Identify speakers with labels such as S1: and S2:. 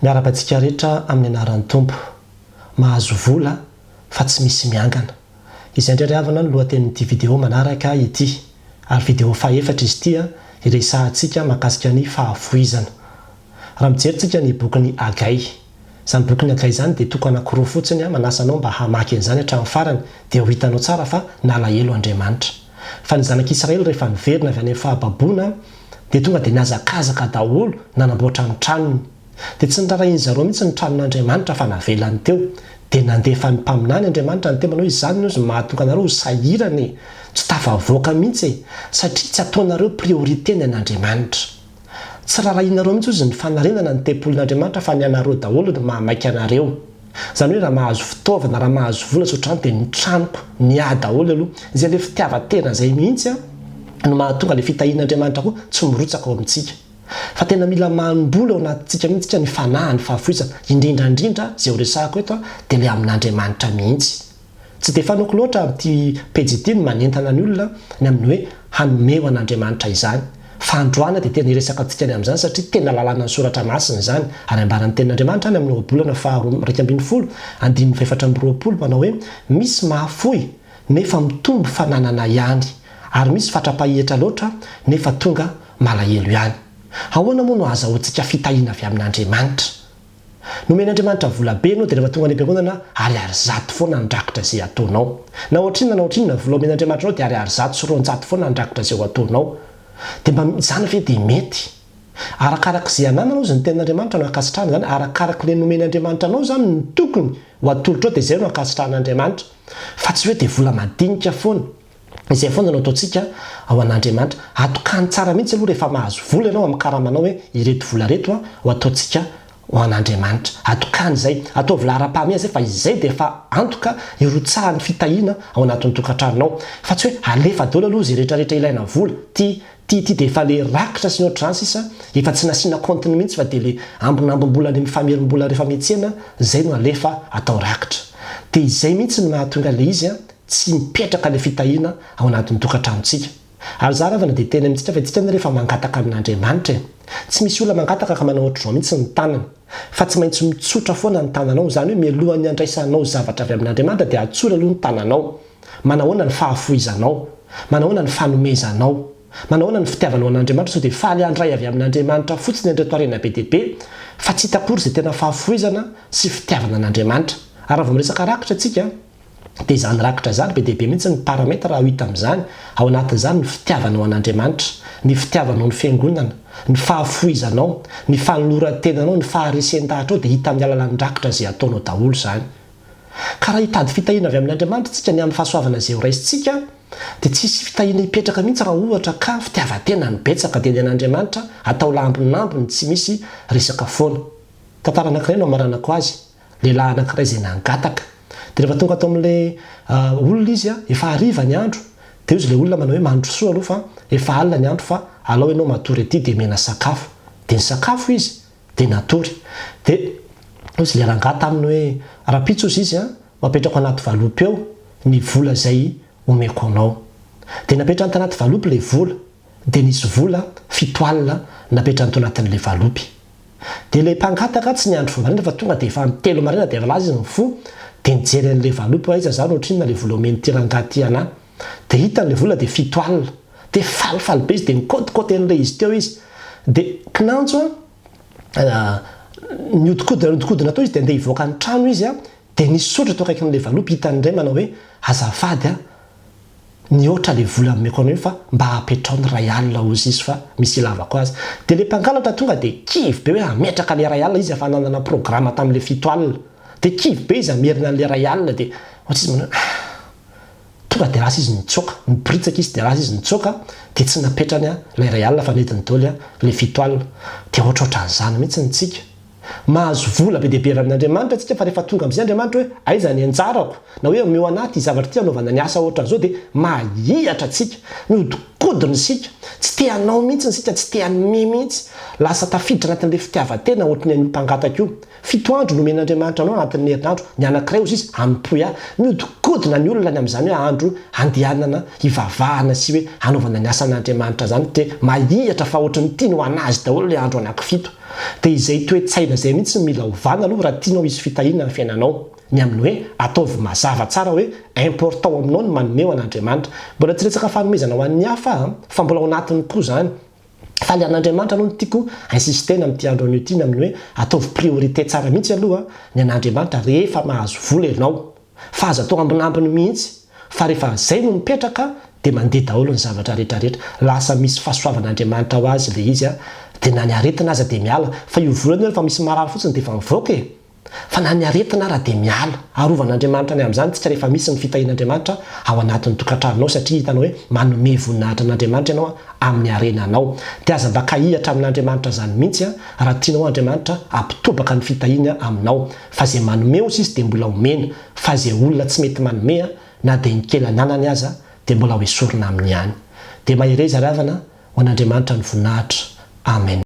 S1: miarapantsika rehetra amin'ny anaran'ny tompo mahazo vola fa tsy misy miangana. Izay indray avana ny lohatenin'ity video manaraka ity ary video faefatra izy ity iresahantsika mahakasika ny fahafoizana. Raha mijerintsika ny bokin'ny Agay, izany bokin'ny Agay izany dia toko anankiroa fotsiny manasa anao mba hamaky an'izany hatramin'ny farany dia ho hitanao tsara fa nalahelo Andriamanitra. Fa ny zanak'Israely rehefa niverina avy any amin'ny fahababoana dia tonga dia niazakazaka daholo nanamboatra ny tranony. Dia tsy nirarahin'ny zareo mihitsy ny tranon'Andriamanitra fa navelany teo. Dia nandefa ny mpaminany Andriamanitra ny temana hoe izany no mahatonga anareo ho sahirana, tsy tafavoaka mihitsy satria tsy ataonareo priorité ny an'Andriamanitra. Tsy rarahinareo mihitsy ozy ny fanarenana ny tempolin'Andriamanitra fa ny anareo daholo no mahamaika anareo. Izany hoe raha mahazo fitaovana, raha mahazo vola sotrano dia ny tranoko ny daholo aloha. Izay ilay fitiavan-tena izay mihitsy no mahatonga ilay fitahian'Andriamanitra koa tsy mirotsaka ao amintsika. Fa tena mila manombola ao anatintsika mihitsy ny fanahy, ny fahafoizana, indrindrandrindra izay ho resahako eto dia ilay amin'Andriamanitra mihitsy. Tsy dia fanoko loatra amin'ity pejy ity ny manentana ny olona ny amin'ny hoe hanome ho an'Andriamanitra izany. Fa androana dia tena hiresaka antsika ny amin'izany satria tena lalàna ny soratra masina izany. Ary ambaran'ny tenin'Andriamanitra any amin'ny ohabolana faha 2:4 manao hoe misy mahafoy nefa mitombo fananana ihany, ary misy fatra-pahihatra loatra nefa tonga malahelo ihany. Ahoana moa no azahoantsika fitahiana avy amin'Andriamanitra? Nomen'Andriamanitra vola be ianao dia rehefa tonga any am-piangonana ariary zato foana nidrakitra izay ataonao. Na ohatrinona vola omen'Andriamanitra anao dia ariary zato sy roanjato foana nidrakitra izay ho ataonao. Dia mba izany ve dia mety? Arakarak'izay anananao izy ny tenin'Andriamanitra no akasitrahana izany, arakarak'ilay nomen'Andriamanitra anao izany ny tokony ho atolotra ao dia izay no akasitrahan'Andriamanitra. Fa tsy hoe dia vola madinika foana. Izay foana no ataontsika ao an'Andriamanitra. Atokany tsara mihitsy aloha rehefa mahazo vola ianao amin'ny karamanao hoe ireto vola reto ho ataontsika ho an'Andriamanitra. Atokany izay, atao vola ara-pahamehana izay fa izay dia efa antoka irotsahan'ny fitahiana ao anatin'ny tokantranonao. Fa tsy hoe alefa daholo aloha izay rehetrarehetra ilaina vola. Ty dia efa ilay rakitra sy ny ohatran'izany sisa, efa tsy nasiana compteny mihitsy fa dia ilay ambinambim-bola ny mifamerim-bola rehefa miantsena izay no alefa atao rakitra. Dia izay mihitsy no mahatonga ilay izy tsy mipetraka ilay fitahiana ao anatin'ny tokantranontsika. Ary zara avana dia tena amintsika fa itsika rehefa mangataka amin'Andriamanitra, tsy misy olona mangataka ka manao ohatr'izao mihitsy ny tanany, fa tsy maintsy mitsotra foana ny tananao. Izany hoe mialohan'ny andraisanao zavatra avy amin'Andriamanitra dia atsora aloha ny tananao. Manahoana ny fahafoizanao, manahoana ny fanomezanao, manahoana ny fitiavanao an'Andriamanitra sao dia faly handray avy amin'Andriamanitra fotsiny andreto harena be dia be, fa tsy hitakory izay tena fahafoizana sy fitiavana an'Andriamanitra. Ary raha vao miresaka rakitra antsika dia izany rakitra izany be dia be mihitsy ny parametra ho hita amin'izany. Ao anatin'izany ny fitiavanao an'Andriamanitra, ny fitiavanao ny fiangonana, ny fahafoizanao, ny fanoloran-tenanao, ny faharesen-dahatra ao dia hita amin'ny alalan'ny rakitra izay ataonao daholo izany. Ka raha hitady fitahiana avy amin'Andriamanitra tsika ny amin'ny fahasoavana izay ho raisintsika dia tsisy fitahiana hipetraka mihitsy raha ohatra ka fitiavan-tena ny betsaka dia ny an'Andriamanitra atao lambinambiny tsy misy resaka foana. Tantara anankiray no amaranako azy, lehilahy anankiray izay nangataka. Dia rehefa tonga atao amin'ilay olona izy efa hariva ny andro, dia izy ilay olona manao hoe mandro soa aloha fa efa alina ny andro fa alao ianao matory ety dia mena sakafo. Dia ny sakafo izy dia natory. Dia izy ilay rangata aminy hoe rapitso izy mapetrako anaty valopy eo ny vola izay omeko anao. Dia napetrany tanaty valopy ilay vola, dia nisy vola 7 alina napetrany tao anatin'ilay valopy. Dia ilay mpangataka tsy niandro fomarina fa tonga dia efa amin'ny 3 marina dia avy laza izy ny fo. Dia nijery an'ilay valopy aiza zany ohatrinona ilay vola omen'ity rangaty anahy. Dia hitan'ilay vola dia 7 alina. Dia falifaly be izy dia nikotikôty an'ilay izy teo izy. Dia kinanjo niodikodina tao izy dia andeha hivoaka ny trano izy dia nisotra tao akaikin'ilay valopy. Hitan'indray manao hoe azafady nihoatra ilay vola omeko anao fa mba hapetraony 1 alina ozy izy fa misy ilavako azy. Dia ilay mpangalatra tonga dia kivy be hoe hametraka ilay 1 alina izy efa nanana programa tamin'ilay 7 alina. Dia kivy be izy amerina an'ilay 1 alina dia ohatry izy manao tonga dia lasa izy nitsoaka, nibritsaka izy dia lasa izy nitsoaka dia tsy napetrany ilay 1 alina fa netiny daholo ilay 7 alina. Dia ohatrohatran'izany mihitsy ntsika. Mahazo vola be dia be avy amin'Andriamanitra tsika fa rehefa tonga amin'izay Andriamanitra hoe aiza ny anjarako na hoe omeo anaty zavatra ity anaovana ny asa ohatran'izao dia mahihatra tsika, miodikodina isika, tsy te hanao mihitsy isika, tsy te hanome mihitsy. Lasa tafiditra anatin'ilay fitiavan-tena ohatry ny mpangataka io. 7 andro nomen'Andriamanitra anao anatin'ny herinandro, ny anankiray ozy izy ampoy miodikodina ny olona ny amin'izany hoe andro andehanana hivavahana sy hoe hanaovana ny asan'Andriamanitra izany. Dia mahihatra fa ohatry ny tiany ho anazy daholo ilay andro anankifito. dia izay toetsaina izay mihitsy mila ovana aloha raha tianao hisy fitahiana ny fiainanao ny amin'ny hoe ataovy mazava tsara hoe important aminao ny manome ho an'Andriamanitra. Mbola tsy resaka fanomezana ho an'ny hafa fa mbola ao anatiny koa zany. Fa le an'Andriamanitra aloha no tiako insistena amin'ity andro anio ity amin'ny hoe ataovy priorité tsara mihitsy aloha ny an'Andriamanitra rehefa mahazo vola ianao. Fa aza atao ambinambiny mihitsy fa rehefa zay no mipetraka dia mandeha daholo ny zavatra rehetrarehetra. Lasa misy fahasoavan'Andriamanitra ho azy le izy dia na ny aretina aza dia miala. Fa io vola io fa misy marary fotsiny dia efa mivoaka e. Fa na ny aretina raha dia miala. Arovan'Andriamanitra ny amin'izany tsika rehefa misy ny fitahian'Andriamanitra ao anatin'ny tokantranonao satria hitanao hoe manome voninahitra n'Andriamanitra ianao amin'ny arenanao. Dia aza mba kahihatra amin'Andriamanitra zany mihitsy raha tianao Andriamanitra ampitobaka ny fitahiana aminao. Fa zay manome ozy izy dia mbola omena. Fa zay olona tsy mety manome na dia ny kely ananany aza dia mbola ho esorina amin'ny ihany. Dia mahery zaravana ho an'Andriamanitra ny voninahitra. Amen.